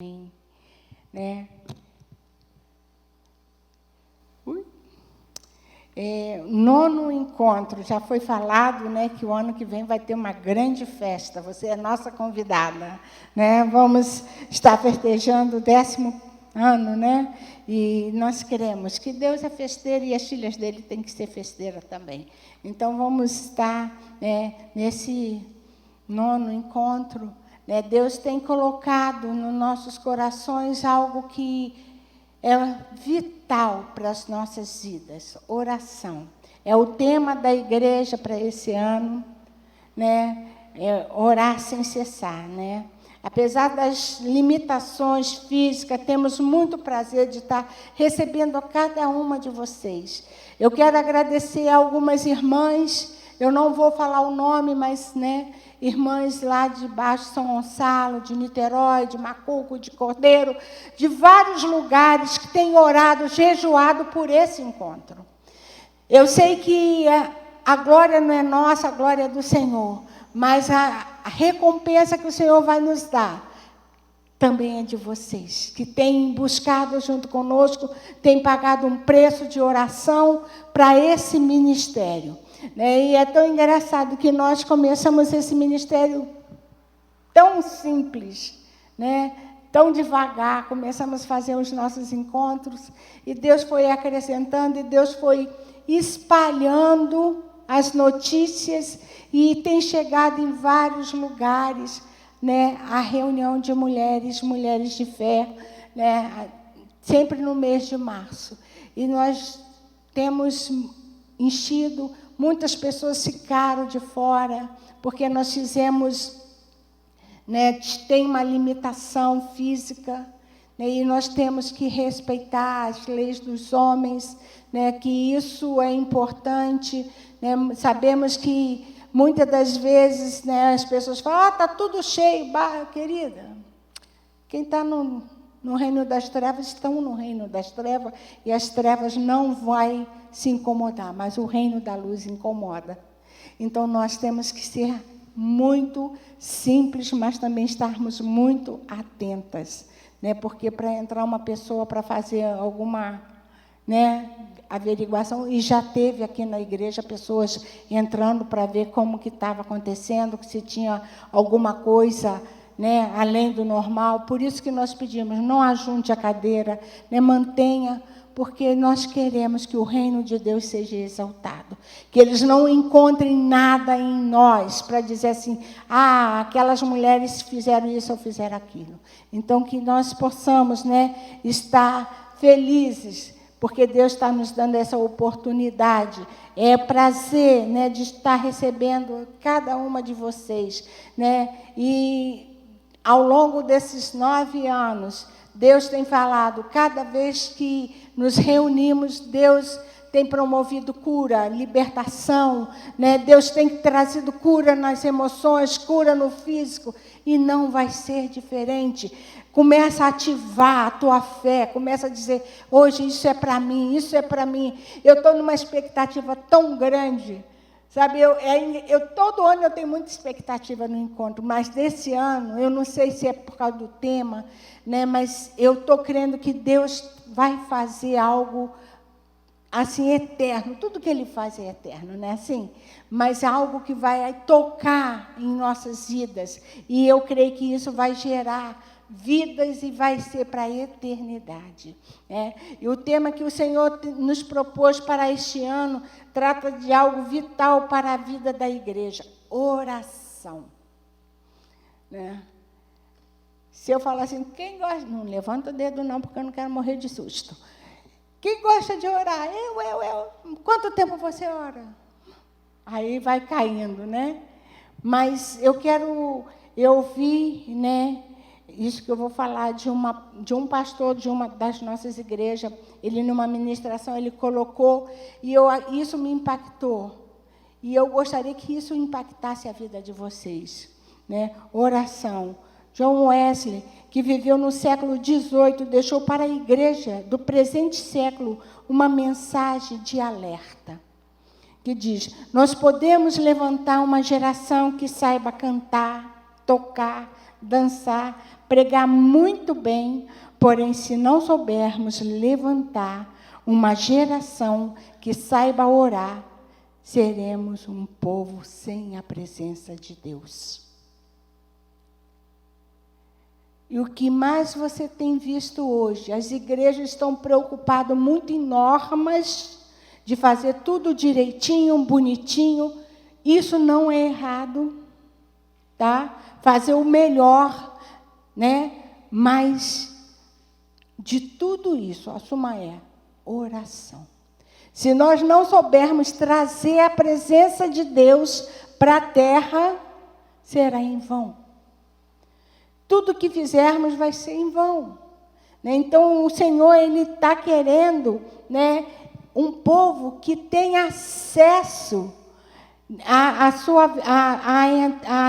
né? Nono encontro, já foi falado, né, que o ano que vem vai ter uma grande festa, você é nossa convidada, né? Vamos estar festejando o 10º ano, né? E nós queremos que Deus é festeiro e as filhas dele têm que ser festeiras também. Então, vamos estar, né, nesse nono encontro, né? Deus tem colocado nos nossos corações algo que é vital para as nossas vidas, oração. É o tema da igreja para esse ano, né? Orar sem cessar, né? Apesar das limitações físicas, temos muito prazer de estar recebendo a cada uma de vocês. Eu quero agradecer a algumas irmãs, eu não vou falar o nome, mas, né, irmãs lá de Baixo São Gonçalo, de Niterói, de Macuco, de Cordeiro, de vários lugares que têm orado, jejuado por esse encontro. Eu sei que a glória não é nossa, a glória é do Senhor, mas a recompensa que o Senhor vai nos dar também é de vocês, que têm buscado junto conosco, têm pagado um preço de oração para esse ministério. E é tão engraçado que nós começamos esse ministério tão simples, né? Tão devagar, começamos a fazer os nossos encontros, e Deus foi acrescentando, e Deus foi espalhando as notícias, e tem chegado em vários lugares, né, a reunião de mulheres de fé, né, sempre no mês de março. E nós temos enchido. Muitas pessoas ficaram de fora, porque nós fizemos, né, tem uma limitação física, né, e nós temos que respeitar as leis dos homens, né, que isso é importante, né, sabemos que muitas das vezes, né, as pessoas falam, está tudo cheio, querida, quem está no reino das trevas, estão no reino das trevas, e as trevas não vão se incomodar, mas o reino da luz incomoda. Então, nós temos que ser muito simples, mas também estarmos muito atentas, né? Porque para entrar uma pessoa para fazer alguma, né, averiguação, e já teve aqui na igreja pessoas entrando para ver como que estava acontecendo, se tinha alguma coisa, né, além do normal. Por isso que nós pedimos, não ajunte a cadeira, né, mantenha, porque nós queremos que o reino de Deus seja exaltado, que eles não encontrem nada em nós para dizer assim, aquelas mulheres fizeram isso ou fizeram aquilo. Então, que nós possamos, né, estar felizes, porque Deus está nos dando essa oportunidade. É prazer, né, de estar recebendo cada uma de vocês, né? E ao longo desses 9 anos, Deus tem falado, cada vez que nos reunimos, Deus tem promovido cura, libertação, né? Deus tem trazido cura nas emoções, cura no físico, e não vai ser diferente. Começa a ativar a tua fé, começa a dizer, hoje isso é para mim, isso é para mim. Eu estou numa expectativa tão grande, sabe? Todo ano eu tenho muita expectativa no encontro, mas desse ano, eu não sei se é por causa do tema, né? Mas eu estou crendo que Deus vai fazer algo assim eterno. Tudo que Ele faz é eterno, né? Assim, mas algo que vai tocar em nossas vidas. E eu creio que isso vai gerar vidas e vai ser para a eternidade, né? E o tema que o Senhor nos propôs para este ano trata de algo vital para a vida da igreja, oração, né? Se eu falar assim, quem gosta, não levanta o dedo não, porque eu não quero morrer de susto. Quem gosta de orar? Eu. Quanto tempo você ora? Aí vai caindo, né? Mas eu vi, né, isso que eu vou falar de um pastor de uma das nossas igrejas, ele numa ministração, ele colocou, e isso me impactou. E eu gostaria que isso impactasse a vida de vocês, né? Oração. John Wesley, que viveu no século XVIII, deixou para a igreja do presente século uma mensagem de alerta, que diz, nós podemos levantar uma geração que saiba cantar, tocar, dançar, pregar muito bem, porém, se não soubermos levantar uma geração que saiba orar, seremos um povo sem a presença de Deus. E o que mais você tem visto hoje? As igrejas estão preocupadas muito em normas, de fazer tudo direitinho, bonitinho. Isso não é errado, tá? Fazer o melhor, né? Mas de tudo isso, a suma é oração. Se nós não soubermos trazer a presença de Deus para a terra, será em vão. Tudo que fizermos vai ser em vão. Né? Então, o Senhor, Ele está querendo, né, um povo que tenha acesso à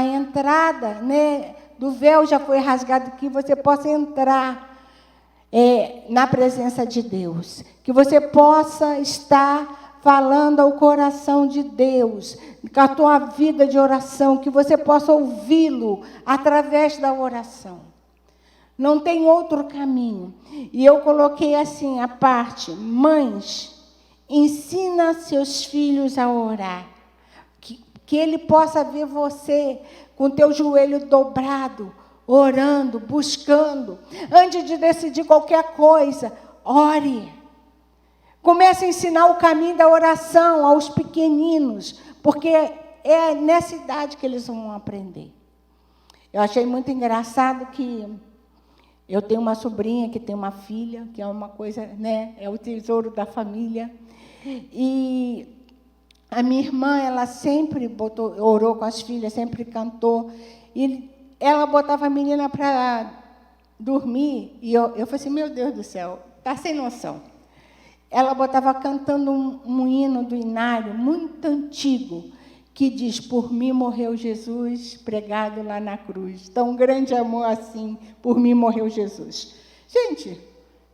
entrada, né, do véu já foi rasgado, que você possa entrar na presença de Deus, que você possa estar falando ao coração de Deus, com a tua vida de oração, que você possa ouvi-lo através da oração. Não tem outro caminho. E eu coloquei assim a parte: mães, ensina seus filhos a orar, que ele possa ver você com teu joelho dobrado, orando, buscando. Antes de decidir qualquer coisa, ore. Comece a ensinar o caminho da oração aos pequeninos, porque é nessa idade que eles vão aprender. Eu achei muito engraçado que eu tenho uma sobrinha que tem uma filha, que é uma coisa, né, é o tesouro da família. E a minha irmã, ela sempre orou com as filhas, sempre cantou. E ela botava a menina para dormir, e eu falei assim, meu Deus do céu, está sem noção. Ela botava cantando um hino do Inário, muito antigo, que diz, por mim morreu Jesus, pregado lá na cruz. Tão grande amor assim, por mim morreu Jesus. Gente,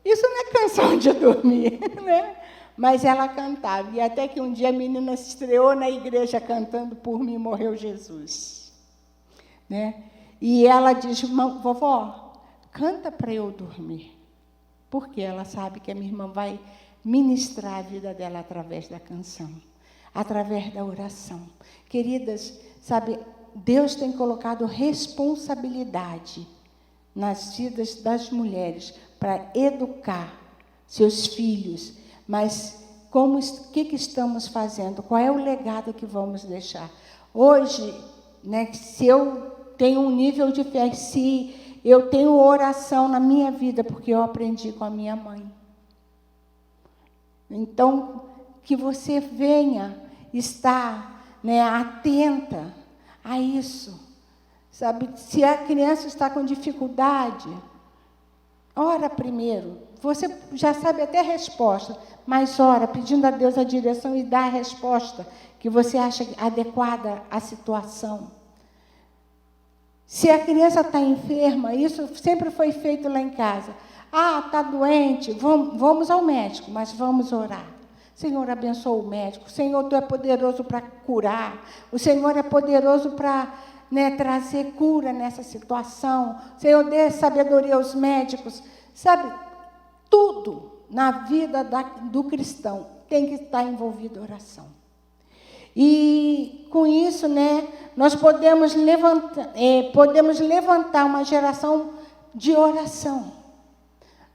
isso não é canção de dormir, né? Mas ela cantava, e até que um dia a menina se estreou na igreja cantando, por mim morreu Jesus. Né? E ela diz, vovó, canta para eu dormir. Porque ela sabe que a minha irmã vai ministrar a vida dela através da canção, através da oração. Queridas, sabe, Deus tem colocado responsabilidade nas vidas das mulheres para educar seus filhos, mas o que estamos fazendo? Qual é o legado que vamos deixar? Hoje, né, se eu tenho um nível de fé, se eu tenho oração na minha vida, porque eu aprendi com a minha mãe. Então, que você venha estar, né, atenta a isso. Sabe, se a criança está com dificuldade, ora primeiro. Você já sabe até a resposta, mas ora, pedindo a Deus a direção e dá a resposta que você acha adequada à situação. Se a criança está enferma, isso sempre foi feito lá em casa. Ah, está doente, vamos ao médico, mas vamos orar. Senhor, abençoa o médico. Senhor, Tu é poderoso para curar. O Senhor é poderoso para, né, trazer cura nessa situação. Senhor, dê sabedoria aos médicos. Sabe, tudo na vida do cristão tem que estar envolvido em oração. E com isso, né, nós podemos levantar uma geração de oração.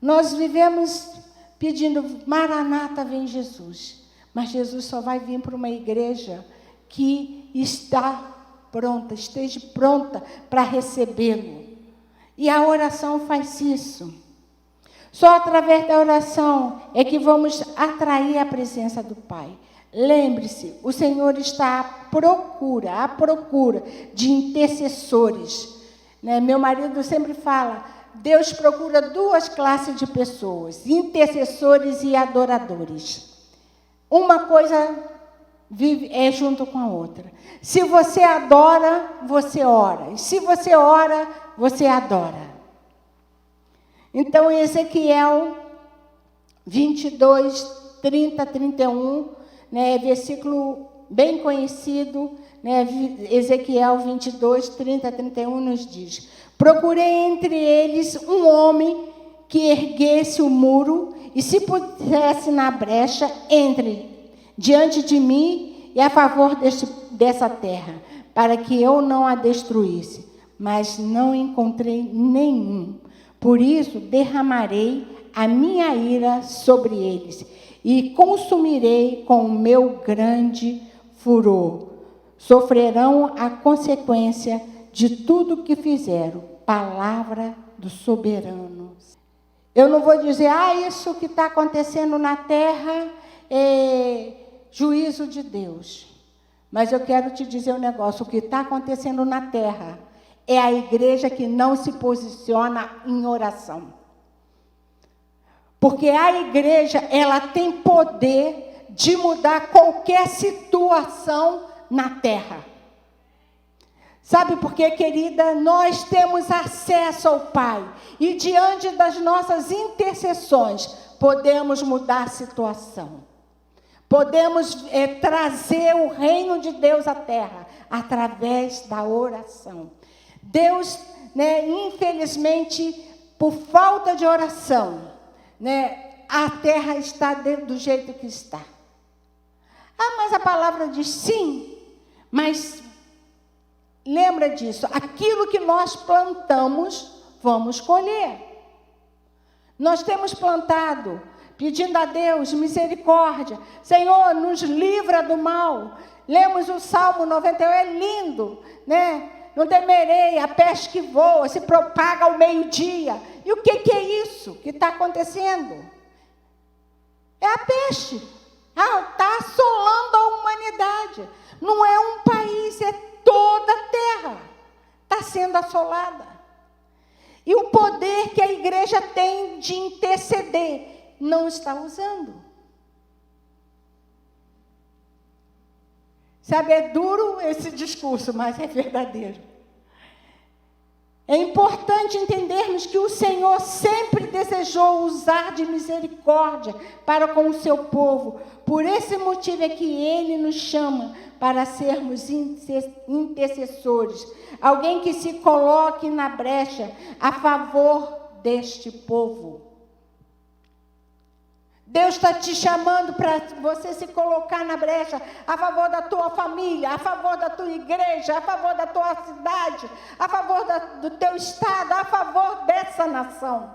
Nós vivemos pedindo, Maranata, vem Jesus. Mas Jesus só vai vir para uma igreja que está pronta, esteja pronta para recebê-lo. E a oração faz isso. Só através da oração é que vamos atrair a presença do Pai. Lembre-se, o Senhor está à procura de intercessores. Né? Meu marido sempre fala, Deus procura duas classes de pessoas, intercessores e adoradores. Uma coisa é junto com a outra. Se você adora, você ora. E se você ora, você adora. Então, Ezequiel 22, 30, 31, né, versículo bem conhecido, né, Ezequiel 22, 30, 31 nos diz, Procurei entre eles um homem que erguesse o muro e se pusesse na brecha diante de mim e a favor dessa terra, para que eu não a destruísse. Mas não encontrei nenhum. Por isso derramarei a minha ira sobre eles e consumirei com o meu grande furor. Sofrerão a consequência de tudo que fizeram. Palavra do soberano. Eu não vou dizer, isso que está acontecendo na terra é juízo de Deus. Mas eu quero te dizer um negócio, o que está acontecendo na terra é a igreja que não se posiciona em oração. Porque a igreja, ela tem poder de mudar qualquer situação na terra. Sabe por quê, querida? Nós temos acesso ao Pai. E diante das nossas intercessões, podemos mudar a situação. Podemos trazer o reino de Deus à terra, através da oração. Deus, infelizmente, por falta de oração, a terra está do jeito que está. Mas a palavra diz sim, mas lembra disso, aquilo que nós plantamos, vamos colher. Nós temos plantado, pedindo a Deus misericórdia. Senhor, nos livra do mal. Lemos o Salmo 91, é lindo, Não temerei a peste que voa, se propaga ao meio-dia. E o que é isso que está acontecendo? É a peste. Está assolando a humanidade. Não é um país, é toda a terra. Está sendo assolada. E o poder que a igreja tem de interceder, não está usando. Sabe, é duro esse discurso, mas é verdadeiro. É importante entendermos que o Senhor sempre desejou usar de misericórdia para com o seu povo. Por esse motivo é que Ele nos chama para sermos intercessores. Alguém que se coloque na brecha a favor deste povo. Deus está te chamando para você se colocar na brecha a favor da tua família, a favor da tua igreja, a favor da tua cidade, a favor do teu estado, a favor dessa nação.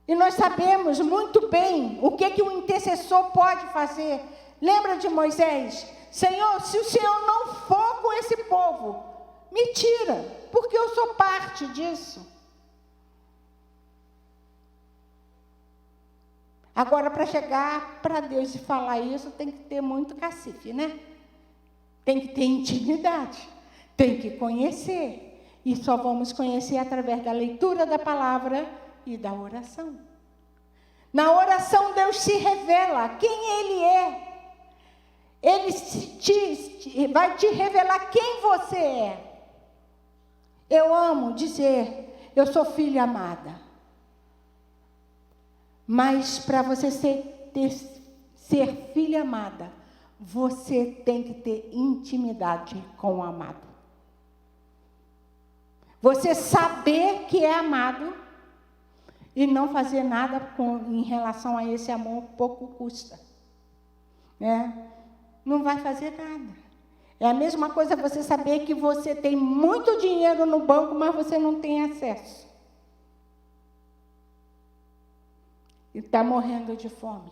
E nós sabemos muito bem o que o intercessor pode fazer. Lembra de Moisés? Senhor, se o Senhor não for com esse povo, me tira, porque eu sou parte disso. Agora, para chegar para Deus e falar isso, tem que ter muito cacife, Tem que ter intimidade, tem que conhecer. E só vamos conhecer através da leitura da palavra e da oração. Na oração, Deus se revela quem Ele é. Ele vai te revelar quem você é. Eu amo dizer, eu sou filha amada. Mas para você ser filha amada, você tem que ter intimidade com o amado. Você saber que é amado e não fazer nada em relação a esse amor, pouco custa. Não vai fazer nada. É a mesma coisa você saber que você tem muito dinheiro no banco, mas você não tem acesso. E está morrendo de fome.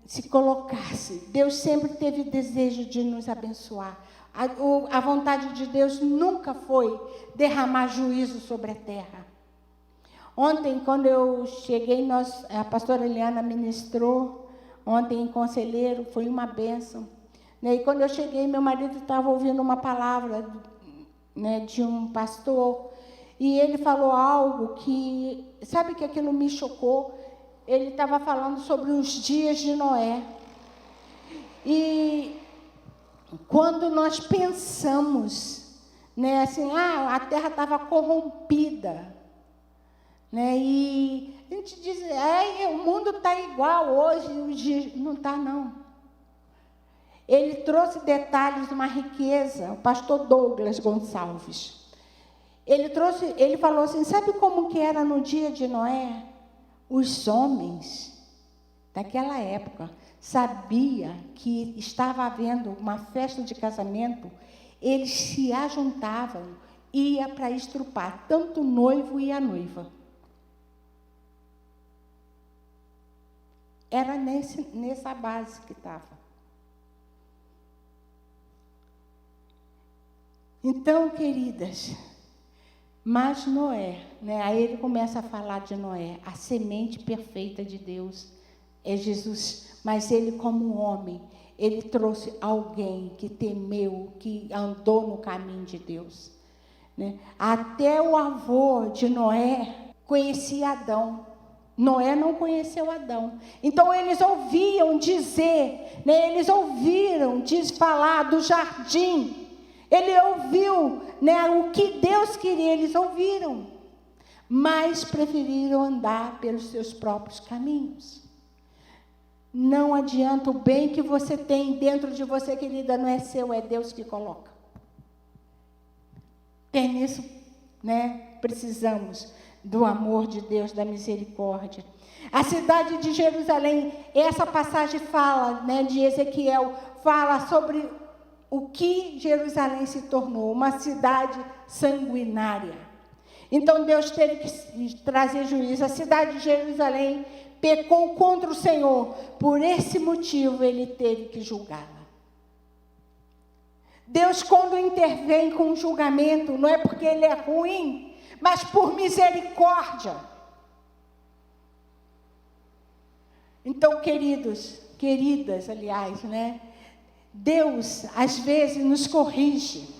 Se colocasse, Deus sempre teve desejo de nos abençoar. A vontade de Deus nunca foi derramar juízo sobre a terra. Ontem, quando eu cheguei, a pastora Eliana ministrou, ontem em Conselheiro, foi uma bênção. E quando eu cheguei, meu marido estava ouvindo uma palavra de um pastor. E ele falou algo que, sabe que aquilo me chocou? Ele estava falando sobre os dias de Noé. E quando nós pensamos, assim, a terra estava corrompida, e a gente diz, o mundo está igual hoje, os dias, não está não. Ele trouxe detalhes de uma riqueza, o pastor Douglas Gonçalves. Ele falou assim, sabe como que era no dia de Noé? Os homens daquela época sabia que estava havendo uma festa de casamento, eles se ajuntavam, ia para estrupar tanto o noivo e a noiva. Era nessa base que estava. Então, queridas, mas Noé, né? Aí ele começa a falar de Noé, a semente perfeita de Deus é Jesus, mas ele como homem, ele trouxe alguém que temeu, que andou no caminho de Deus, né? Até o avô de Noé conhecia Adão. Noé não conheceu Adão. Então eles ouviam dizer, né? Eles ouviram falar do jardim. Ele ouviu, né, o que Deus queria, eles ouviram, mas preferiram andar pelos seus próprios caminhos. Não adianta, o bem que você tem dentro de você, querida, não é seu, é Deus que coloca. Tem isso, né? Precisamos do amor de Deus, da misericórdia. A cidade de Jerusalém, essa passagem fala, né, de Ezequiel, fala sobre o que Jerusalém se tornou, uma cidade sanguinária. Então Deus teve que trazer juízo. A cidade de Jerusalém pecou contra o Senhor. Por esse motivo ele teve que julgá-la. Deus, quando intervém com julgamento, não é porque ele é ruim, mas por misericórdia. Então, queridas, aliás, né? Deus, às vezes, nos corrige.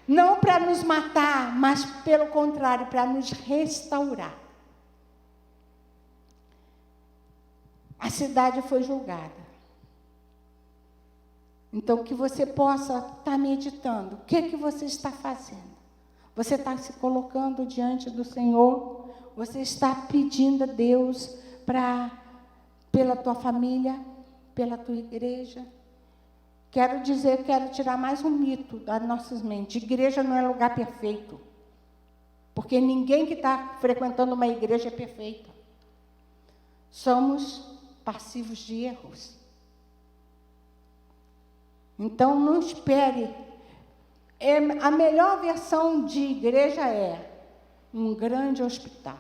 Não para nos matar, mas, pelo contrário, para nos restaurar. A cidade foi julgada. Então, que você possa estar meditando. O que você está fazendo? Você está se colocando diante do Senhor? Você está pedindo a Deus pela tua família, pela tua igreja? Quero tirar mais um mito das nossas mentes. Igreja não é lugar perfeito. Porque ninguém que está frequentando uma igreja é perfeita. Somos passivos de erros. Então, não espere. A melhor versão de igreja é um grande hospital.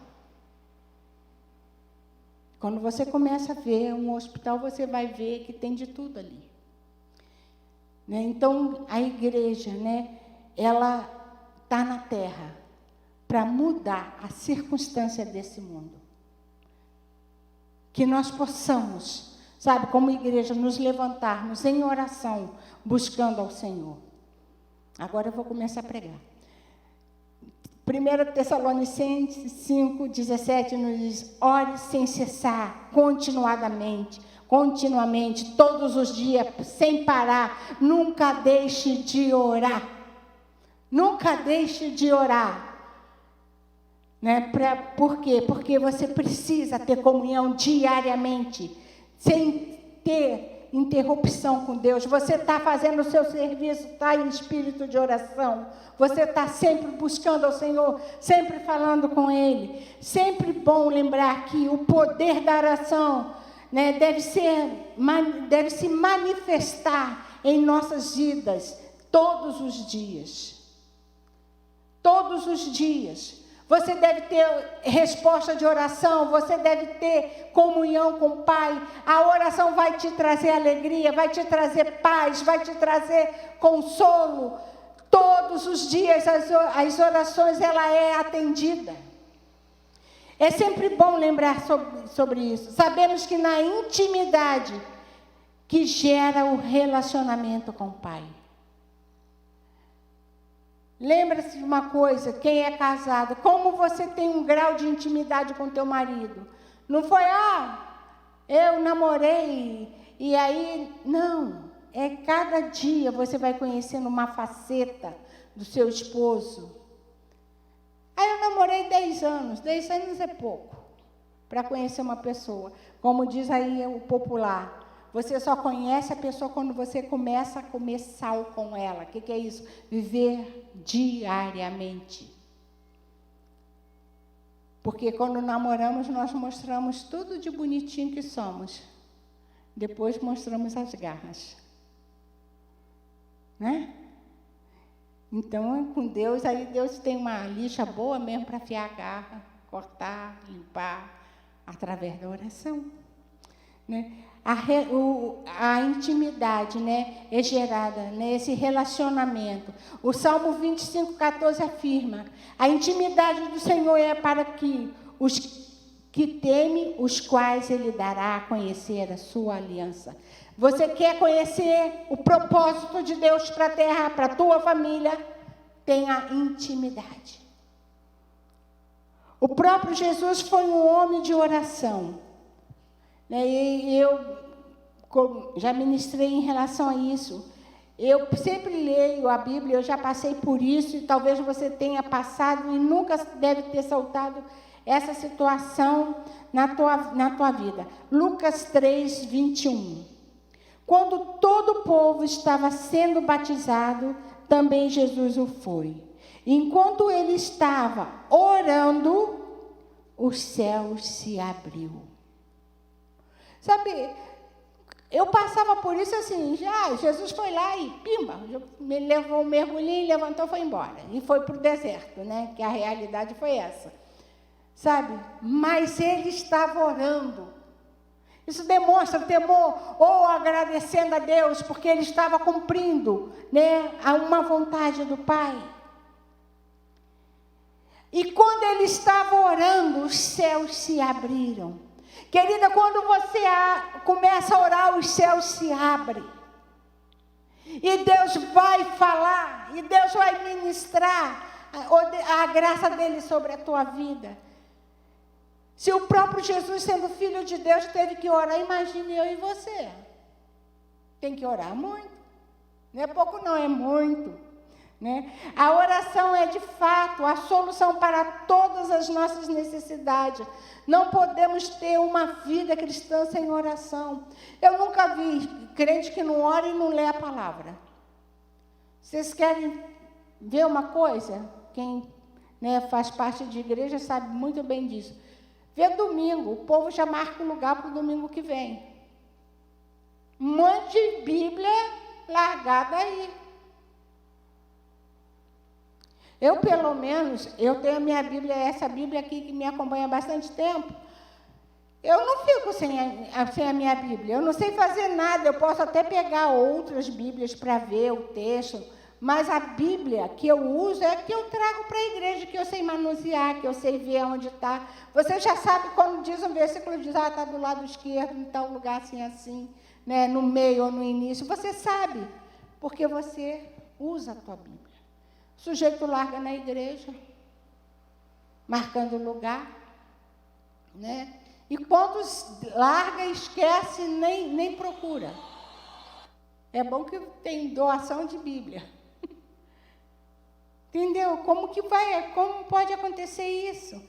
Quando você começa a ver um hospital, você vai ver que tem de tudo ali. Né? Então, a igreja, né, ela está na terra para mudar a circunstância desse mundo. Que nós possamos, sabe, como igreja, nos levantarmos em oração, buscando ao Senhor. Agora eu vou começar a pregar. 1 Tessalonicenses 5:17 nos diz: ore sem cessar, continuamente, todos os dias, sem parar, nunca deixe de orar. Nunca deixe de orar. Né? Por quê? Porque você precisa ter comunhão diariamente, sem ter interrupção com Deus. Você está fazendo o seu serviço, está em espírito de oração. Você está sempre buscando ao Senhor, sempre falando com Ele. Sempre bom lembrar que o poder da oração, né, deve se manifestar em nossas vidas todos os dias. Todos os dias. Você deve ter resposta de oração, você deve ter comunhão com o Pai. A oração vai te trazer alegria, vai te trazer paz, vai te trazer consolo. Todos os dias as orações, ela é atendida. É sempre bom lembrar sobre isso. Sabemos que na intimidade que gera o relacionamento com o Pai. Lembra-se de uma coisa, quem é casado, como você tem um grau de intimidade com teu marido? Não foi, eu namorei, e aí, não. É cada dia você vai conhecendo uma faceta do seu esposo. Aí eu namorei 10 anos, 10 anos é pouco para conhecer uma pessoa. Como diz aí o popular, Você só conhece a pessoa quando você começa a comer sal com ela. O que é isso? Viver diariamente. Porque quando namoramos, nós mostramos tudo de bonitinho que somos. Depois mostramos as garras. Né? Então, com Deus, aí Deus tem uma lixa boa mesmo para afiar a garra, cortar, limpar, através da oração. Né? A intimidade, né, é gerada nesse relacionamento. O Salmo 25:14 afirma: a intimidade do Senhor é para que os que temem, os quais Ele dará a conhecer a sua aliança. Você quer conhecer o propósito de Deus para a terra, para a tua família? Tenha intimidade. O próprio Jesus foi um homem de oração. E eu já ministrei em relação a isso. Eu sempre leio a Bíblia, eu já passei por isso, e talvez você tenha passado e nunca deve ter saltado essa situação na tua vida. Lucas 3, 21. Quando todo o povo estava sendo batizado, também Jesus o foi. Enquanto ele estava orando, os céus se abriu. Sabe, eu passava por isso assim, já, Jesus foi lá e, pimba, me levou um mergulhinho, levantou e foi embora. E foi para o deserto, né? Que a realidade foi essa. Sabe? Mas ele estava orando. Isso demonstra temor, ou agradecendo a Deus, porque ele estava cumprindo, né, a uma vontade do Pai. E quando ele estava orando, os céus se abriram. Querida, quando você começa a orar, os céus se abrem. E Deus vai falar, e Deus vai ministrar a graça dele sobre a tua vida. Se o próprio Jesus, sendo filho de Deus, teve que orar, imagine eu e você. Tem que orar muito. Não é pouco não, é muito. Né? A oração é, de fato, a solução para todas as nossas necessidades. Não podemos ter uma vida cristã sem oração. Eu nunca vi crente que não ora e não lê a palavra. Vocês querem ver uma coisa? Quem, né, faz parte de igreja sabe muito bem disso. Vê domingo, o povo já marca o lugar para o domingo que vem. Um monte de Bíblia largada aí. Eu, pelo menos, eu tenho a minha Bíblia, essa Bíblia aqui que me acompanha há bastante tempo. Eu não fico sem a minha Bíblia. Eu não sei fazer nada. Eu posso até pegar outras Bíblias para ver o texto, mas a Bíblia que eu uso é a que eu trago para a igreja, que eu sei manusear, que eu sei ver onde está. Você já sabe quando diz um versículo, diz, está do lado esquerdo, em tal lugar assim, assim, né, no meio ou no início. Você sabe, porque você usa a tua Bíblia. O sujeito larga na igreja, marcando o lugar, né? E quantos larga, esquece, nem procura. É bom que tem doação de Bíblia. Entendeu? Como pode acontecer isso?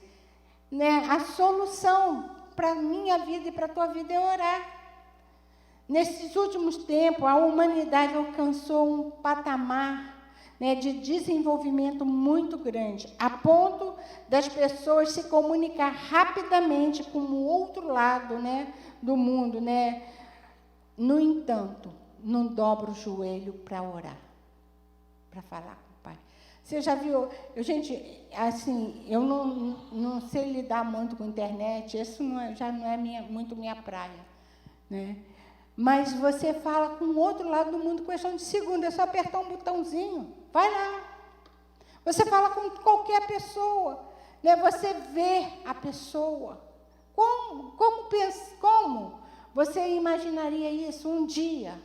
Né? A solução para a minha vida e para a tua vida é orar. Nesses últimos tempos, a humanidade alcançou um patamar, né, de desenvolvimento muito grande, a ponto das pessoas se comunicar rapidamente com o outro lado, né, do mundo. Né? No entanto, não dobra o joelho para orar, para falar com o Pai. Você já viu? Gente, assim, eu não sei lidar muito com a internet, isso já não é muito minha praia. Né? Mas você fala com o outro lado do mundo, questão de segundo, é só apertar um botãozinho, vai lá. Você fala com qualquer pessoa, né? Você vê a pessoa. Como você imaginaria isso um dia?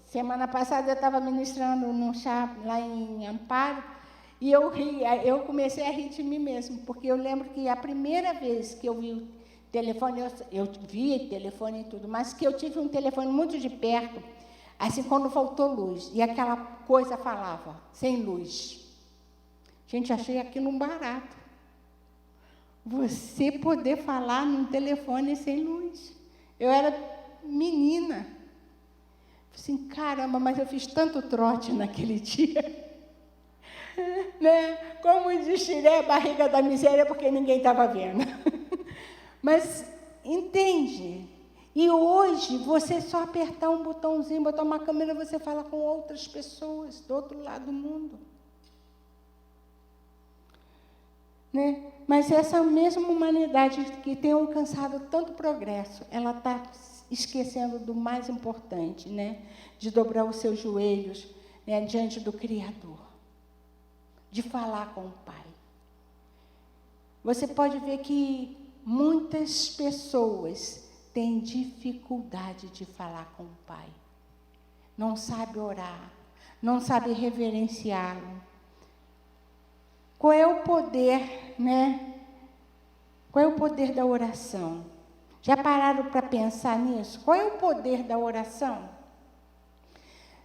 Semana passada, eu estava ministrando num chá lá em Amparo, e eu comecei a rir de mim mesmo, porque eu lembro que a primeira vez que eu vi o telefone, eu vi telefone e tudo, mas que eu tive um telefone muito de perto, assim, quando faltou luz, e aquela coisa falava, sem luz. Gente, achei aquilo um barato. Você poder falar num telefone sem luz. Eu era menina. Assim, caramba, mas eu fiz tanto trote naquele dia. Né? Como diz, tirei a barriga da miséria porque ninguém estava vendo. Mas, entende? E hoje, você só apertar um botãozinho, botar uma câmera, você fala com outras pessoas do outro lado do mundo. Né? Mas essa mesma humanidade que tem alcançado tanto progresso, ela está esquecendo do mais importante, né? De dobrar os seus joelhos, né? Diante do Criador, de falar com o Pai. Você pode ver que muitas pessoas têm dificuldade de falar com o Pai. Não sabe orar, não sabe reverenciá-lo. Qual é o poder, né? Qual é o poder da oração? Já pararam para pensar nisso? Qual é o poder da oração?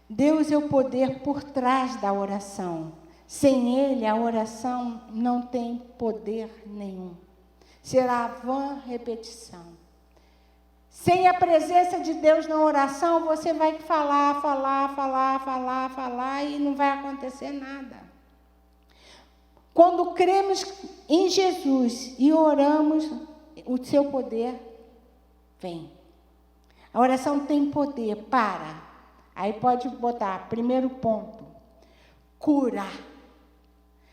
Deus é o poder por trás da oração. Sem Ele, a oração não tem poder nenhum. Será vã repetição. Sem a presença de Deus na oração, você vai falar e não vai acontecer nada. Quando cremos em Jesus e oramos, o seu poder vem. A oração tem poder para, aí pode botar, primeiro ponto, curar.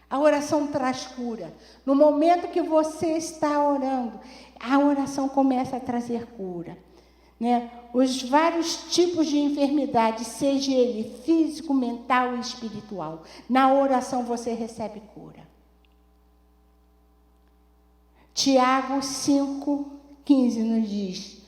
A oração traz cura. No momento que você está orando, a oração começa a trazer cura. Né? Os vários tipos de enfermidade, seja ele físico, mental e espiritual, na oração você recebe cura. Tiago 5,15 nos diz: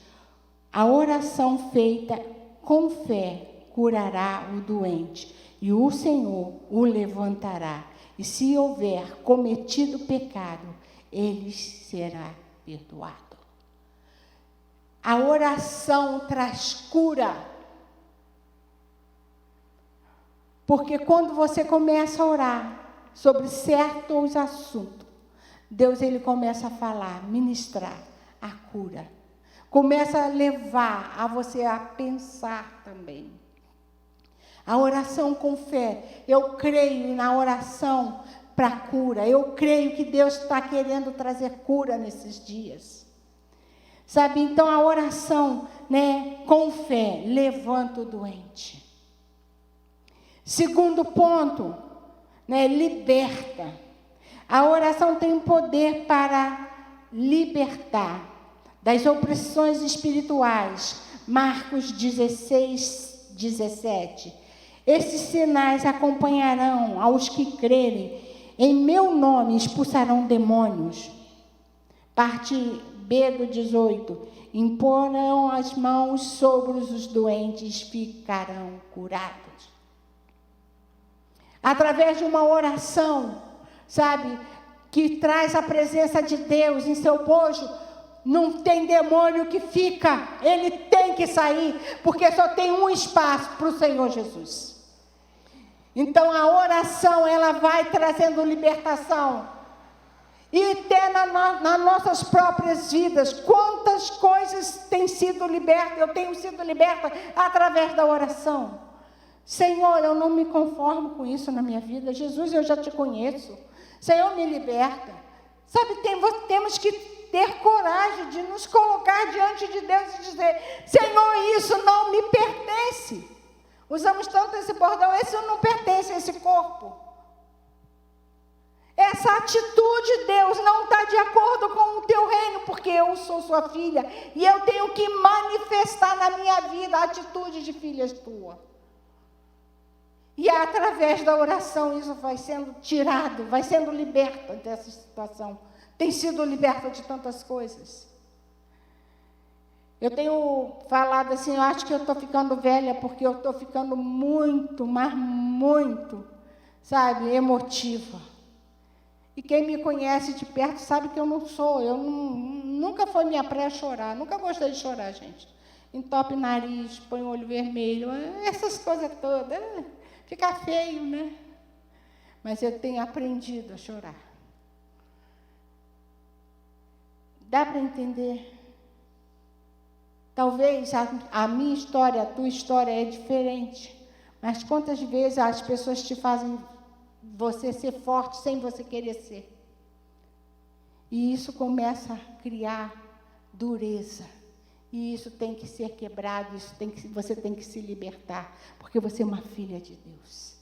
a oração feita com fé curará o doente, e o Senhor o levantará. E se houver cometido pecado, ele será perdoado. A oração traz cura. Porque quando você começa a orar sobre certos assuntos, Deus ele começa a falar, ministrar a cura. Começa a levar a você a pensar também. A oração com fé. Eu creio na oração para cura. Eu creio que Deus está querendo trazer cura nesses dias. Sabe, então a oração, né, com fé, levanta o doente. Segundo ponto, né, liberta. A oração tem poder para libertar das opressões espirituais. Marcos 16, 17. Esses sinais acompanharão aos que crerem. Em meu nome expulsarão demônios. Parte B do 18. Imporão as mãos sobre os doentes, ficarão curados. Através de uma oração, sabe, que traz a presença de Deus em seu bojo, não tem demônio que fica, ele tem que sair, porque só tem um espaço para o Senhor Jesus. Então a oração, ela vai trazendo libertação. E até nas nossas próprias vidas, quantas coisas têm sido libertas, eu tenho sido liberta através da oração. Senhor, eu não me conformo com isso na minha vida. Jesus, eu já te conheço. Senhor, me liberta. Sabe, temos que ter coragem de nos colocar diante de Deus e dizer: Senhor, isso não me pertence. Usamos tanto esse bordão, isso não pertence a esse corpo. Essa atitude, Deus, não está de acordo com o teu reino, porque eu sou sua filha e eu tenho que manifestar na minha vida a atitude de filha tua. E através da oração isso vai sendo tirado, vai sendo liberta dessa situação. Tem sido liberta de tantas coisas. Eu tenho falado assim, eu acho que eu estou ficando velha, porque eu estou ficando muito, mas muito, sabe, emotiva. E quem me conhece de perto sabe que eu não sou, nunca foi minha praia chorar, nunca gostei de chorar, gente. Entope o nariz, põe o olho vermelho, essas coisas todas. Fica feio, né? Mas eu tenho aprendido a chorar. Dá para entender? Talvez a minha história, a tua história é diferente, mas quantas vezes as pessoas te fazem você ser forte sem você querer ser? E isso começa a criar dureza. E isso tem que ser quebrado, você tem que se libertar, porque você é uma filha de Deus.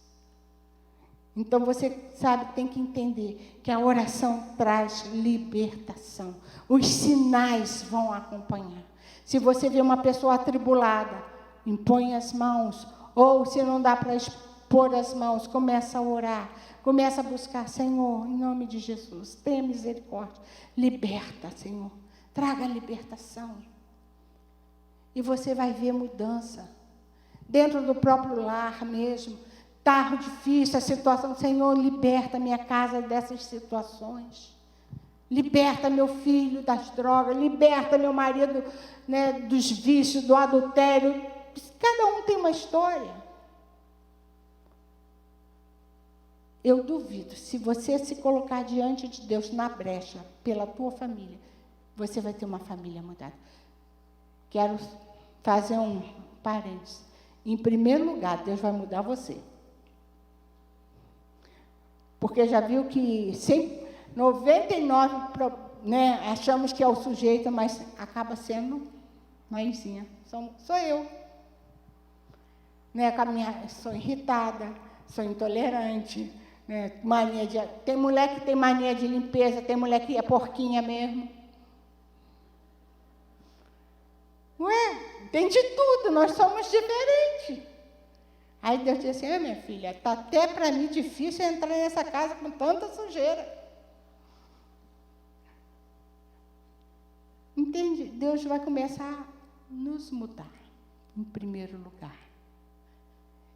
Então você, sabe, tem que entender que a oração traz libertação. Os sinais vão acompanhar. Se você vê uma pessoa atribulada, impõe as mãos. Ou se não dá para expor as mãos, começa a orar. Começa a buscar, Senhor, em nome de Jesus, tenha misericórdia. Liberta, Senhor. Traga libertação. E você vai ver mudança. Dentro do próprio lar mesmo. Está difícil a situação. Senhor, liberta minha casa dessas situações. Liberta meu filho das drogas. Liberta meu marido, né, dos vícios, do adultério. Cada um tem uma história. Eu duvido, se você se colocar diante de Deus na brecha, pela tua família, você vai ter uma família mudada. Quero fazer um parênteses. Em primeiro lugar, Deus vai mudar você. Porque já viu que 99, né, achamos que é o sujeito, mas acaba sendo mãezinha. Sou eu. Né, sou irritada, sou intolerante. Né, tem mulher que tem mania de limpeza, tem mulher que é porquinha mesmo. Ué, tem de tudo, nós somos diferentes. Aí Deus disse assim, minha filha, está até para mim difícil entrar nessa casa com tanta sujeira. Entende? Deus vai começar a nos mudar, em primeiro lugar.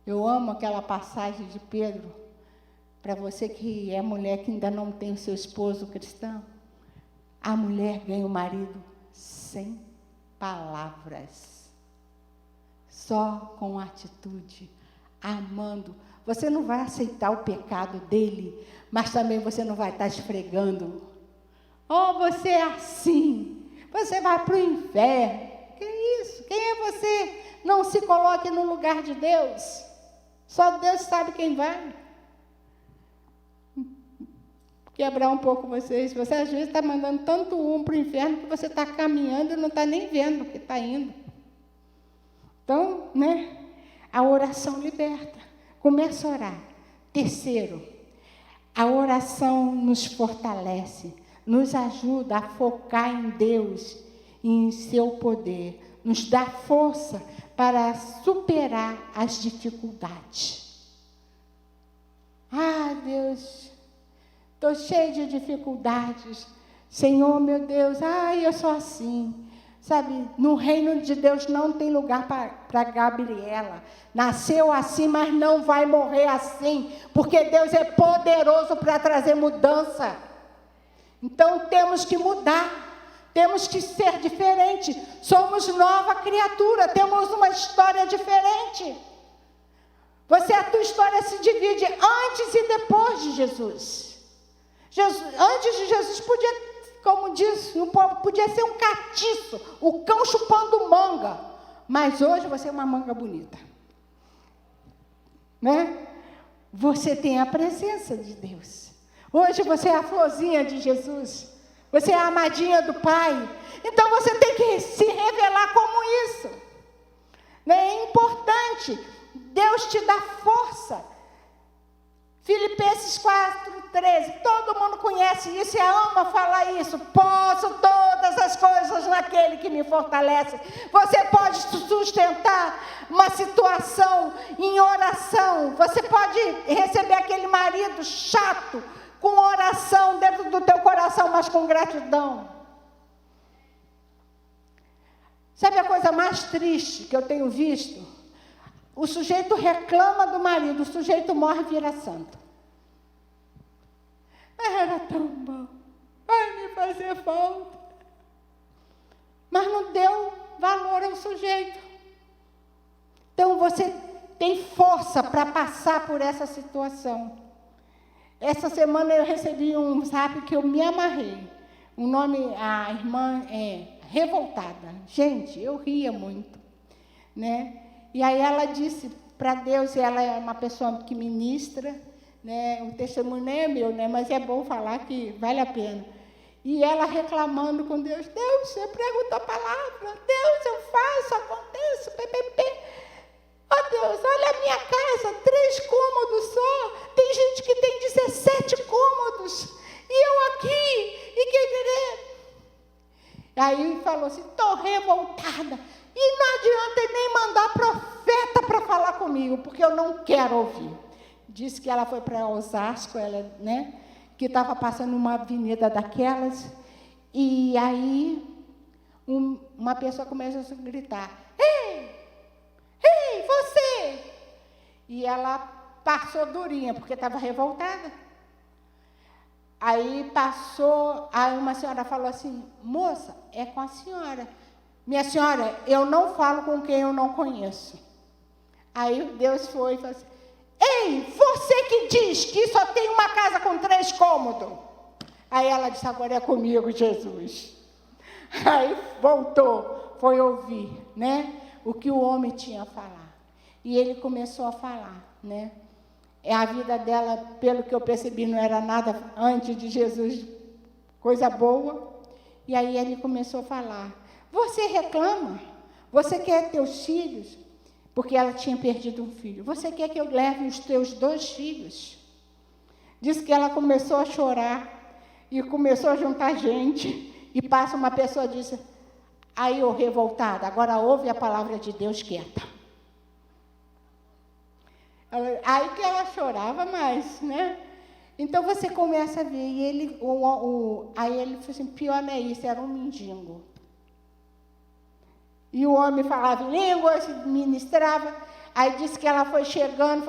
Eu amo aquela passagem de Pedro, para você que é mulher que ainda não tem o seu esposo cristão. A mulher ganha o marido sem palavras, só com atitude, amando. Você não vai aceitar o pecado dele, mas também você não vai estar esfregando. Oh, você é assim, você vai para o inferno. Que isso? Quem é você? Não se coloque no lugar de Deus. Só Deus sabe quem vai. Quebrar um pouco vocês. Você às vezes está mandando tanto para o inferno que você está caminhando e não está nem vendo que está indo. Então, né? A oração liberta. Começa a orar. Terceiro, a oração nos fortalece, nos ajuda a focar em Deus e em seu poder, nos dá força para superar as dificuldades. Ah, Deus, estou cheio de dificuldades. Senhor, meu Deus, eu sou assim. Sabe, no reino de Deus não tem lugar para Gabriela. Nasceu assim, mas não vai morrer assim, porque Deus é poderoso para trazer mudança. Então temos que mudar, temos que ser diferente. Somos nova criatura, temos uma história diferente. A tua história se divide antes e depois de Jesus. Antes de Jesus podia, como diz o povo, podia ser um catiço, o cão chupando manga. Mas hoje você é uma manga bonita. Né? Você tem a presença de Deus. Hoje você é a florzinha de Jesus. Você é a amadinha do Pai. Então você tem que se revelar como isso. Né? É importante. Deus te dá força. Filipenses 4:13, todo mundo conhece isso e ama falar isso. Posso todas as coisas naquele que me fortalece. Você pode sustentar uma situação em oração. Você pode receber aquele marido chato com oração dentro do teu coração, mas com gratidão. Sabe a coisa mais triste que eu tenho visto? O sujeito reclama do marido, o sujeito morre e vira santo. Era tão bom, vai me fazer falta. Mas não deu valor ao sujeito. Então você tem força para passar por essa situação. Essa semana eu recebi um zap que eu me amarrei. O nome, a irmã é revoltada. Gente, eu ria muito, né? E aí ela disse para Deus, ela é uma pessoa que ministra, né? O testemunho nem é meu, né? Mas é bom falar que vale a pena. E ela reclamando com Deus, Deus, eu prego a tua palavra, Deus, eu faço, aconteço, ppp. Oh Deus, olha a minha casa, 3 cômodos só, tem gente que tem 17 cômodos, e eu aqui, e querer. Aí falou assim, estou revoltada, e não adianta nem mandar profeta para falar comigo, porque eu não quero ouvir. Disse que ela foi para Osasco, ela, né, que estava passando uma avenida daquelas, e aí uma pessoa começou a gritar, Ei, você! E ela passou durinha, porque estava revoltada. Aí passou, aí uma senhora falou assim, moça, é com a senhora. Minha senhora, eu não falo com quem eu não conheço. Aí Deus foi e falou assim, ei, você que diz que só tem uma casa com 3 cômodos. Aí ela disse, agora é comigo, Jesus. Aí voltou, foi ouvir, né, o que o homem tinha a falar. E ele começou a falar, né. A vida dela, pelo que eu percebi, não era nada antes de Jesus, coisa boa. E aí ele começou a falar, você reclama? Você quer teus filhos? Porque ela tinha perdido um filho. Você quer que eu leve os teus 2 filhos? Diz que ela começou a chorar e começou a juntar gente. E passa uma pessoa e diz, aí eu revoltada, agora ouve a palavra de Deus quieta. Aí que ela chorava mais, né? Então você começa a ver, e ele, aí ele falou assim, pior não é isso, era um mendigo. E o homem falava em línguas, ministrava, aí disse que ela foi chegando,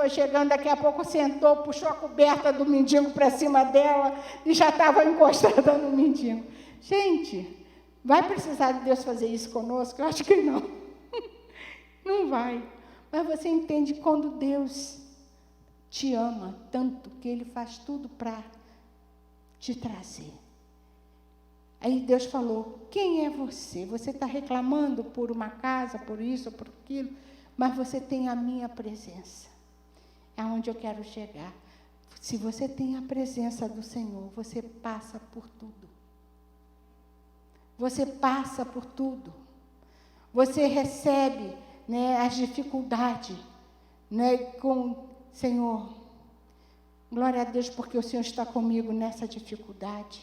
daqui a pouco sentou, puxou a coberta do mendigo para cima dela, e já estava encostada no mendigo. Gente, vai precisar de Deus fazer isso conosco? Eu acho que não. Não vai. Mas você entende quando Deus te ama tanto, que Ele faz tudo para te trazer. Aí Deus falou, quem é você? Você está reclamando por uma casa, por isso, por aquilo, mas você tem a minha presença. É onde eu quero chegar. Se você tem a presença do Senhor, você passa por tudo. Você passa por tudo. Você recebe, né, as dificuldades, né, com Senhor. Glória a Deus, porque o Senhor está comigo nessa dificuldade.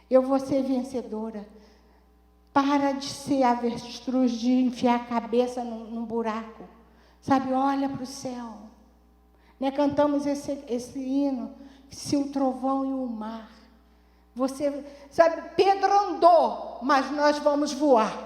Eu vou ser vencedora. Para de ser avestruz, de enfiar a cabeça num buraco. Sabe, olha para o céu. Né, cantamos esse hino, se o trovão e o mar. Você, sabe, Pedro andou, mas nós vamos voar.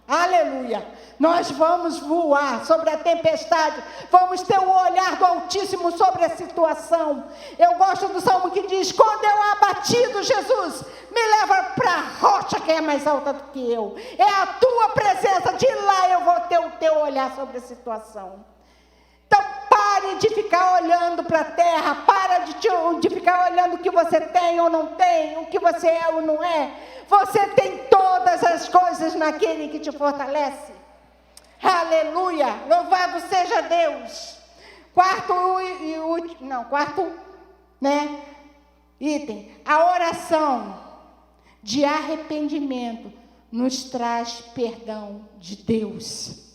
Aleluia! Nós vamos voar sobre a tempestade, vamos ter o olhar do Altíssimo sobre a situação. Eu gosto do salmo que diz, quando eu abatido, Jesus, me leva para a rocha que é mais alta do que eu. É a tua presença, de lá eu vou ter o teu olhar sobre a situação. Então, pare de ficar olhando para a terra, para de ficar olhando o que você tem ou não tem, o que você é ou não é. Você tem todas as coisas naquele que te fortalece. Aleluia! Louvado seja Deus! Quarto item. A oração de arrependimento nos traz perdão de Deus.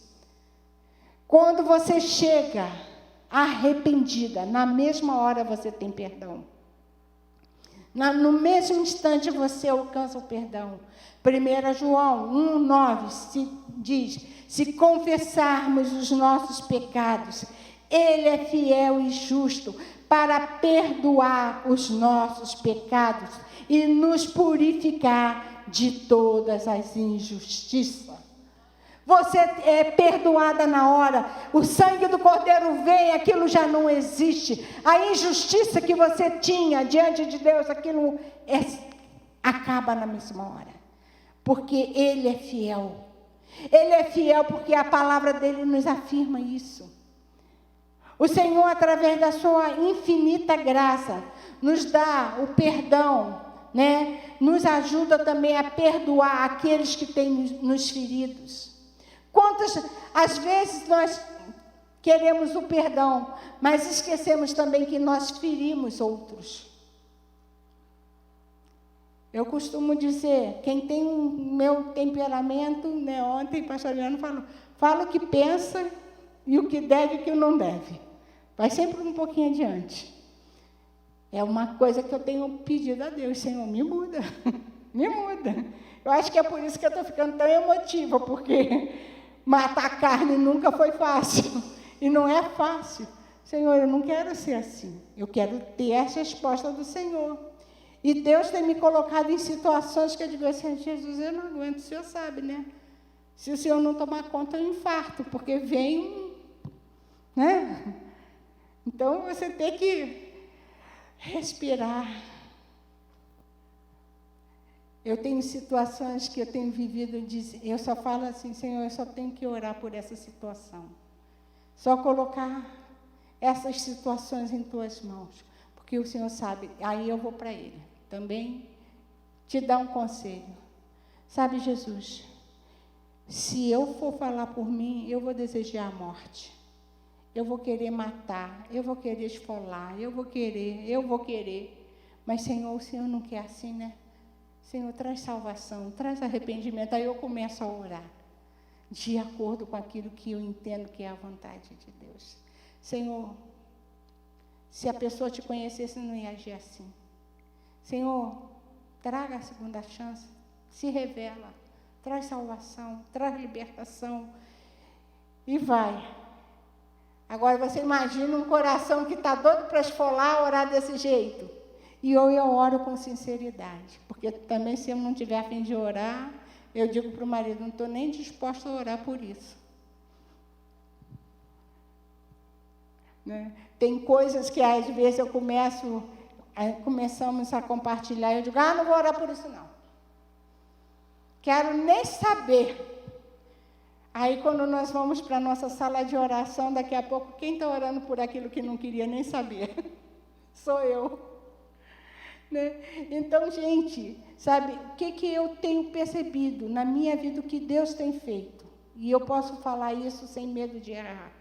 Quando você chega arrependida, na mesma hora você tem perdão. No mesmo instante você alcança o perdão. 1 João 1,9 diz, se confessarmos os nossos pecados, Ele é fiel e justo para perdoar os nossos pecados e nos purificar de todas as injustiças. Você é perdoada na hora, o sangue do Cordeiro vem, aquilo já não existe. A injustiça que você tinha diante de Deus, aquilo acaba na mesma hora. Porque Ele é fiel. Ele é fiel porque a palavra dEle nos afirma isso. O Senhor, através da sua infinita graça, nos dá o perdão, né? Nos ajuda também a perdoar aqueles que têm nos feridos. Quantas, às vezes, nós queremos o perdão, mas esquecemos também que nós ferimos outros. Eu costumo dizer, quem tem o meu temperamento, né, ontem o pastor Leandro falou, fala o que pensa e o que deve e o que não deve. Vai sempre um pouquinho adiante. É uma coisa que eu tenho pedido a Deus, Senhor, me muda, me muda. Eu acho que é por isso que eu estou ficando tão emotiva, porque matar a carne nunca foi fácil, e não é fácil. Senhor, eu não quero ser assim, eu quero ter essa resposta do Senhor. E Deus tem me colocado em situações que eu digo assim, Jesus, eu não aguento, o Senhor sabe, né? Se o Senhor não tomar conta, eu infarto, porque vem, né? Então, você tem que respirar. Eu tenho situações que eu tenho vivido, eu só falo assim, Senhor, eu só tenho que orar por essa situação. Só colocar essas situações em tuas mãos, porque o Senhor sabe, aí eu vou para Ele. Também te dar um conselho. Sabe, Jesus, se eu for falar por mim, eu vou desejar a morte. Eu vou querer matar, eu vou querer esfolar, eu vou querer. Mas, Senhor, o Senhor não quer assim, né? Senhor, traz salvação, traz arrependimento. Aí eu começo a orar, de acordo com aquilo que eu entendo que é a vontade de Deus. Senhor, se a pessoa te conhecesse, não ia agir assim. Senhor, traga a segunda chance, se revela, traz salvação, traz libertação e vai. Agora você imagina um coração que está doido para esfolar, orar desse jeito. E eu oro com sinceridade, porque também se eu não tiver a fim de orar, eu digo para o marido, não estou nem disposta a orar por isso. Né? Tem coisas que às vezes começamos a compartilhar, eu digo, não vou orar por isso não. Quero nem saber. Aí quando nós vamos para a nossa sala de oração, daqui a pouco, quem está orando por aquilo que não queria nem saber? Sou eu. Né? Então, gente, sabe, o que eu tenho percebido na minha vida, o que Deus tem feito? E eu posso falar isso sem medo de errar.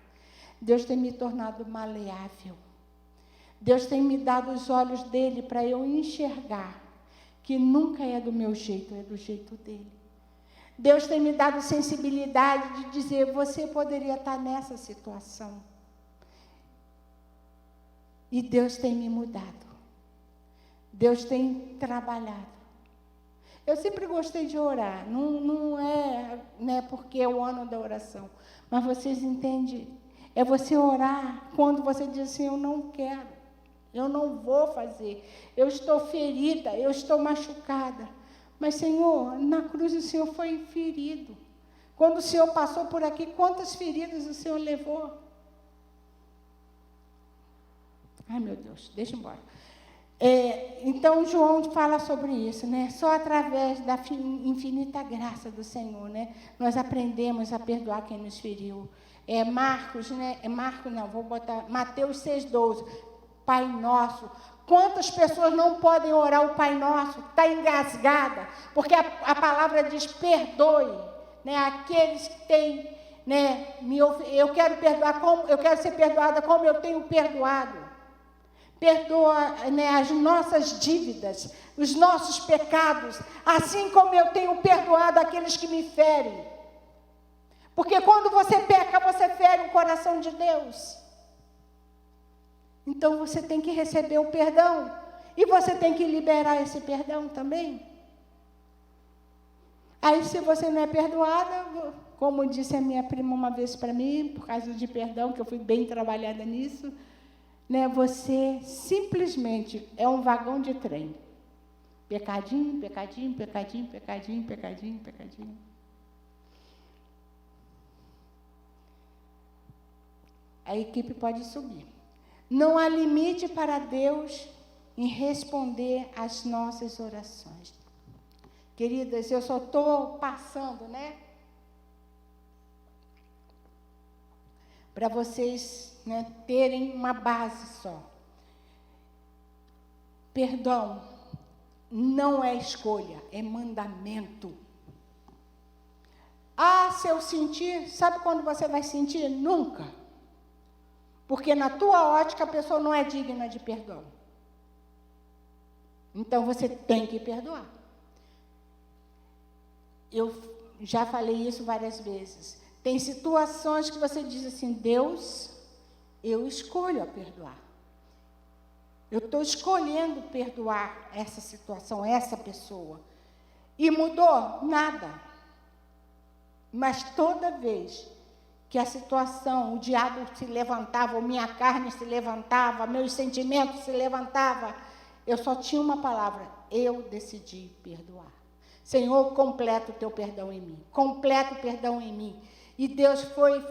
Deus tem me tornado maleável. Deus tem me dado os olhos dele para eu enxergar que nunca é do meu jeito, é do jeito dele. Deus tem me dado sensibilidade de dizer, você poderia estar nessa situação. E Deus tem me mudado. Deus tem trabalhado. Eu sempre gostei de orar, não é, né, porque é o ano da oração, mas vocês entendem, é você orar quando você diz assim, eu não quero, eu não vou fazer, eu estou ferida, eu estou machucada. Mas, Senhor, na cruz o Senhor foi ferido. Quando o Senhor passou por aqui, quantas feridas o Senhor levou? Ai, meu Deus, deixa eu embora. Então, João fala sobre isso, né? Só através da infinita graça do Senhor, né? Nós aprendemos a perdoar quem nos feriu. Marcos, né? Mateus 6,12. Pai Nosso. Quantas pessoas não podem orar o Pai Nosso? Está engasgada, porque a palavra diz perdoe, né? Aqueles que têm, né? Eu quero perdoar eu quero ser perdoada como eu tenho perdoado. Perdoa, né, as nossas dívidas, os nossos pecados, assim como eu tenho perdoado aqueles que me ferem. Porque quando você peca, você fere o coração de Deus. Então, você tem que receber o perdão. E você tem que liberar esse perdão também. Aí, se você não é perdoada, como disse a minha prima uma vez para mim, por causa de perdão, que eu fui bem trabalhada nisso, né, você simplesmente é um vagão de trem. Pecadinho, pecadinho, pecadinho, pecadinho, pecadinho, pecadinho. A equipe pode subir. Não há limite para Deus em responder às nossas orações. Queridas, eu só estou passando, né? Para vocês, né, terem uma base só. Perdão não é escolha, é mandamento. Ah, se eu sentir, sabe quando você vai sentir? Nunca. Porque na tua ótica a pessoa não é digna de perdão. Então você tem que perdoar. Eu já falei isso várias vezes. Tem situações que você diz assim, Deus, eu escolho a perdoar. Eu estou escolhendo perdoar essa situação, essa pessoa. E mudou? Nada. Mas toda vez que a situação, o diabo se levantava, ou minha carne se levantava, meus sentimentos se levantavam, eu só tinha uma palavra, eu decidi perdoar. Senhor, completa o teu perdão em mim, completa o perdão em mim. E Deus foi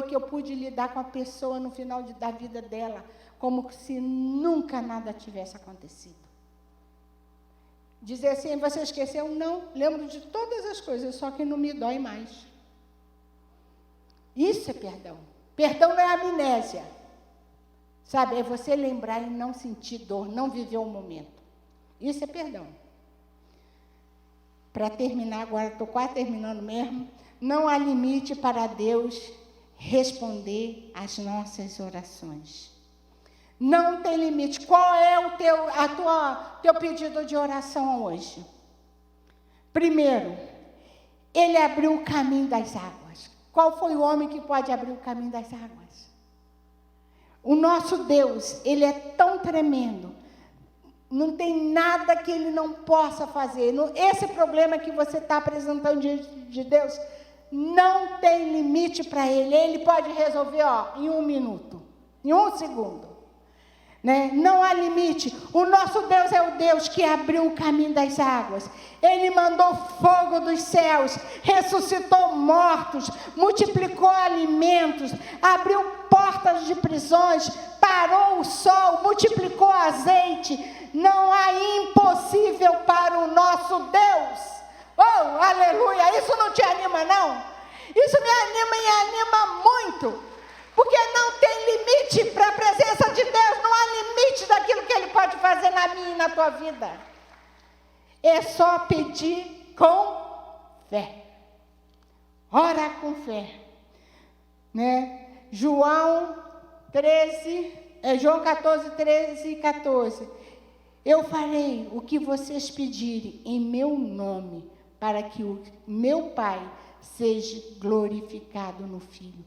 que eu pude lidar com a pessoa no final da vida dela, como se nunca nada tivesse acontecido. Dizer assim, você esqueceu? Não, lembro de todas as coisas, só que não me dói mais. Isso é perdão. Perdão não é amnésia. Sabe, é você lembrar e não sentir dor, não viver o momento. Isso é perdão. Para terminar, agora estou quase terminando mesmo. Não há limite para Deus responder às nossas orações. Não tem limite. Qual é o teu pedido de oração hoje? Primeiro, ele abriu o caminho das águas. Qual foi o homem que pode abrir o caminho das águas? O nosso Deus, ele é tão tremendo. Não tem nada que ele não possa fazer. Esse problema que você está apresentando diante de Deus, não tem limite para ele. Ele pode resolver em 1 minuto, em 1 segundo. Né? Não há limite. O nosso Deus é o Deus que abriu o caminho das águas. Ele mandou fogo dos céus, ressuscitou mortos, multiplicou alimentos, abriu portas de prisões, parou o sol, multiplicou azeite. Não há impossível para o nosso Deus. Oh, aleluia! Isso não te anima, não? Isso me anima e anima muito. Porque não tem limite para a presença de Deus, não há limite daquilo que Ele pode fazer na minha e na tua vida. É só pedir com fé. Ora com fé. Né? João 14, 13 e 14. Eu farei o que vocês pedirem em meu nome, para que o meu Pai seja glorificado no Filho.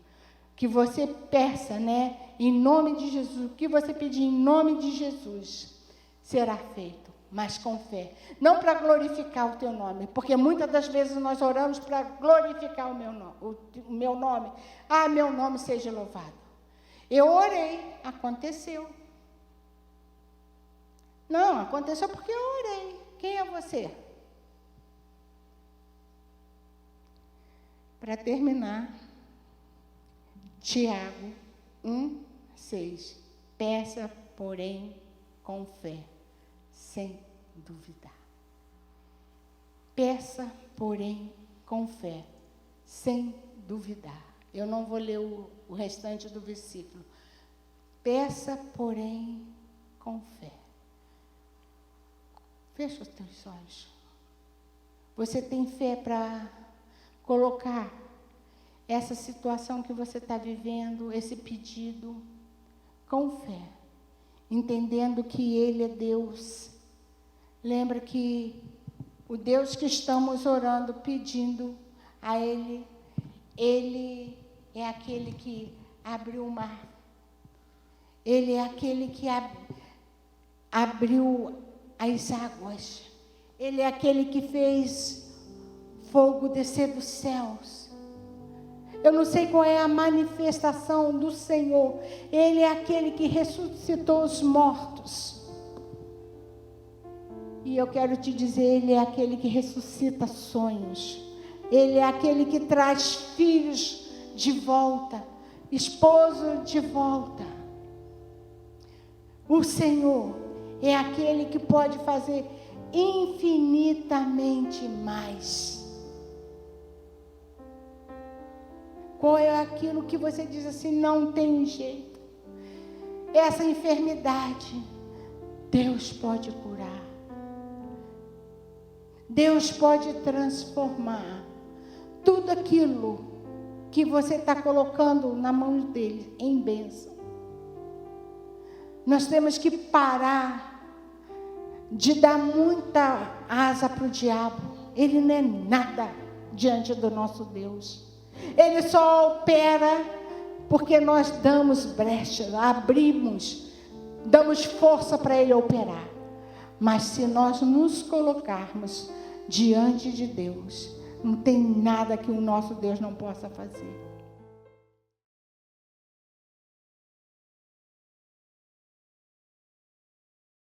Que você peça, né, em nome de Jesus, o que você pedir em nome de Jesus, será feito, mas com fé. Não para glorificar o teu nome, porque muitas das vezes nós oramos para glorificar o meu nome. Ah, meu nome seja louvado. Eu orei, aconteceu. Não, aconteceu porque eu orei. Quem é você? Para terminar, Tiago 1:6. Peça, porém, com fé, sem duvidar. Peça, porém, com fé, sem duvidar. Eu não vou ler o restante do versículo. Peça, porém, com fé. Fecha os teus olhos. Você tem fé para colocar essa situação que você está vivendo, esse pedido, com fé, entendendo que Ele é Deus. Lembra que o Deus que estamos orando, pedindo a Ele, Ele é aquele que abriu o mar. Ele é aquele que abriu as águas. Ele é aquele que fez fogo descer dos céus. Eu não sei qual é a manifestação do Senhor. Ele é aquele que ressuscitou os mortos. E eu quero te dizer, Ele é aquele que ressuscita sonhos. Ele é aquele que traz filhos de volta, esposo de volta. O Senhor é aquele que pode fazer infinitamente mais. Qual é aquilo que você diz assim, não tem jeito? Essa enfermidade, Deus pode curar. Deus pode transformar tudo aquilo que você está colocando na mão dele em bênção. Nós temos que parar de dar muita asa para o diabo. Ele não é nada diante do nosso Deus. Ele só opera porque nós damos brecha, abrimos, damos força para ele operar. Mas se nós nos colocarmos diante de Deus, não tem nada que o nosso Deus não possa fazer.